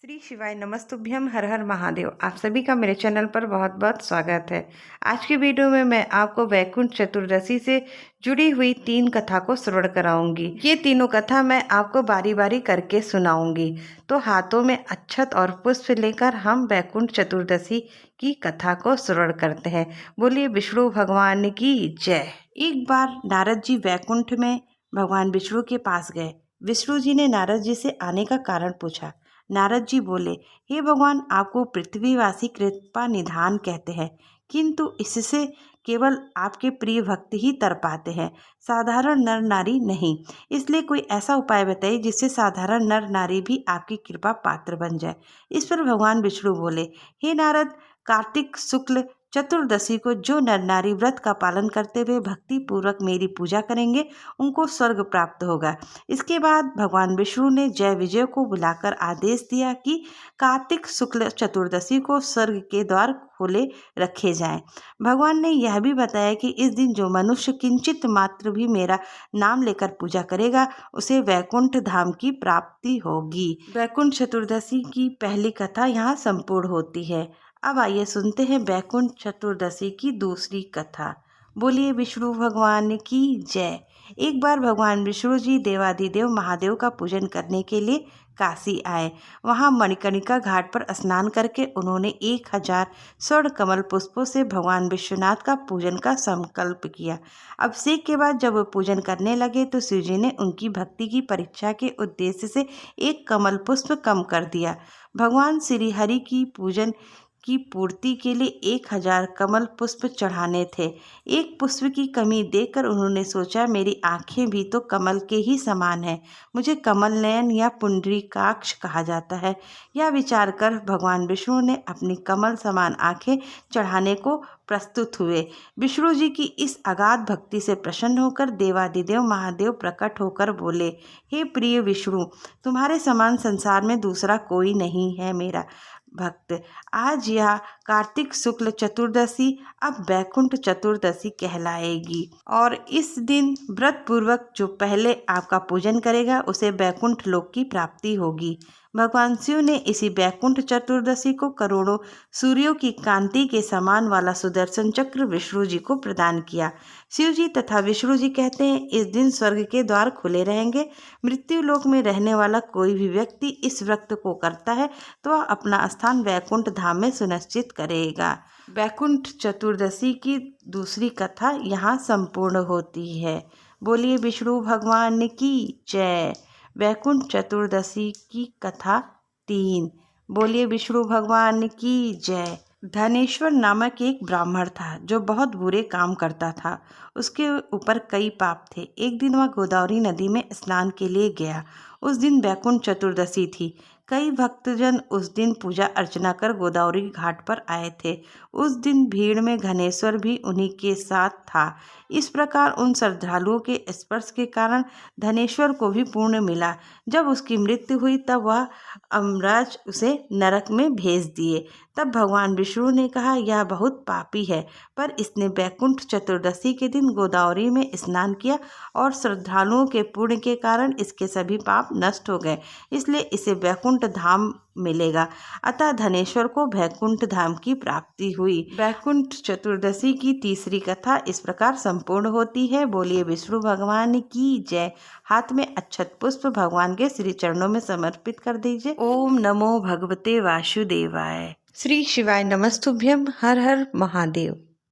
श्री शिवाय नमस्तुभ्यम हर हर महादेव। आप सभी का मेरे चैनल पर बहुत बहुत स्वागत है। आज की वीडियो में मैं आपको वैकुंठ चतुर्दशी से जुड़ी हुई 3 कथा को श्रवण कराऊंगी। ये तीनों कथा मैं आपको बारी बारी करके सुनाऊंगी। तो हाथों में अक्षत और पुष्प लेकर हम वैकुंठ चतुर्दशी की कथा को श्रवण करते हैं। बोलिए विष्णु भगवान की जय। एक बार नारद जी वैकुंठ में भगवान विष्णु के पास गए। विष्णु जी ने नारद जी से आने का कारण पूछा। नारद जी बोले, हे भगवान, आपको पृथ्वीवासी कृपा निधान कहते हैं, किंतु इससे केवल आपके प्रिय भक्त ही तर पाते हैं, साधारण नर नारी नहीं। इसलिए कोई ऐसा उपाय बताइए जिससे साधारण नर नारी भी आपकी कृपा पात्र बन जाए। इस पर भगवान विष्णु बोले, हे नारद, कार्तिक शुक्ल चतुर्दशी को जो नर नारी व्रत का पालन करते हुए भक्ति पूर्वक मेरी पूजा करेंगे उनको स्वर्ग प्राप्त होगा। इसके बाद भगवान विष्णु ने जय विजय को बुलाकर आदेश दिया कि कार्तिक शुक्ल चतुर्दशी को स्वर्ग के द्वार खोले रखे जाएं। भगवान ने यह भी बताया कि इस दिन जो मनुष्य किंचित मात्र भी मेरा नाम लेकर पूजा करेगा उसे वैकुंठ धाम की प्राप्ति होगी। वैकुंठ चतुर्दशी की पहली कथा यहाँ संपूर्ण होती है। अब आइए सुनते हैं वैकुंठ चतुर्दशी की दूसरी कथा। बोलिए विष्णु भगवान की जय। एक बार भगवान विष्णु जी देवाधिदेव महादेव का पूजन करने के लिए काशी आए। वहां मणिकर्णिका घाट पर स्नान करके उन्होंने 1000 स्वर्ण कमल पुष्पों से भगवान विश्वनाथ का पूजन का संकल्प किया। अभिषेक के बाद जब वो पूजन करने लगे तो शिव जी ने उनकी भक्ति की परीक्षा के उद्देश्य से एक कमल पुष्प कम कर दिया। भगवान श्री हरि की पूजन की पूर्ति के लिए 1000 कमल पुष्प चढ़ाने थे। एक पुष्प की कमी देखकर उन्होंने सोचा, मेरी आंखें भी तो कमल के ही समान हैं, मुझे कमल नयन या पुंडरीकाक्ष कहा जाता है। यह विचार कर भगवान विष्णु ने अपनी कमल समान आंखें चढ़ाने को प्रस्तुत हुए। विष्णु जी की इस अगाध भक्ति से प्रसन्न होकर देवाधिदेव महादेव प्रकट होकर बोले, हे प्रिय विष्णु, तुम्हारे समान संसार में दूसरा कोई नहीं है मेरा भक्त। आज यह कार्तिक शुक्ल चतुर्दशी अब वैकुंठ चतुर्दशी कहलाएगी और इस दिन व्रत पूर्वक जो पहले आपका पूजन करेगा उसे वैकुंठ लोक की प्राप्ति होगी। भगवान शिव ने इसी वैकुंठ चतुर्दशी को करोड़ों सूर्यों की कांति के समान वाला सुदर्शन चक्र विष्णु जी को प्रदान किया। शिव जी तथा विष्णु जी कहते हैं, इस दिन स्वर्ग के द्वार खुले रहेंगे। मृत्यु लोक में रहने वाला कोई भी व्यक्ति इस व्रत को करता है तो वह अपना स्थान वैकुंठ धाम में सुनिश्चित करेगा। वैकुंठ चतुर्दशी की दूसरी कथा यहाँ संपूर्ण होती है। बोलिए विष्णु भगवान की जय। वैकुंठ चतुर्दशी की कथा 3। बोलिए विष्णु भगवान की जय। धनेश्वर नामक एक ब्राह्मण था जो बहुत बुरे काम करता था। उसके ऊपर कई पाप थे। एक दिन वह गोदावरी नदी में स्नान के लिए गया। उस दिन वैकुंठ चतुर्दशी थी। कई भक्तजन उस दिन पूजा अर्चना कर गोदावरी घाट पर आए थे। उस दिन भीड़ में धनेश्वर भी उन्हीं के साथ था। इस प्रकार उन श्रद्धालुओं के स्पर्श के कारण धनेश्वर को भी पुण्य मिला। जब उसकी मृत्यु हुई तब वह यमराज उसे नरक में भेज दिए। तब भगवान विष्णु ने कहा, यह बहुत पापी है, पर इसने वैकुंठ चतुर्दशी के दिन गोदावरी में स्नान किया और श्रद्धालुओं के पुण्य के कारण इसके सभी पाप नष्ट हो गए, इसलिए इसे वैकुंठ धाम मिलेगा। अतः धनेश्वर को वैकुंठ धाम की प्राप्ति हुई। वैकुंठ चतुर्दशी की तीसरी कथा इस प्रकार संपूर्ण होती है। बोलिए विष्णु भगवान की जय। हाथ में अक्षत पुष्प भगवान के श्री चरणों में समर्पित कर दीजिए। ओम नमो भगवते वासुदेवाय। श्री शिवाय नमस्तुभ्यम हर हर महादेव।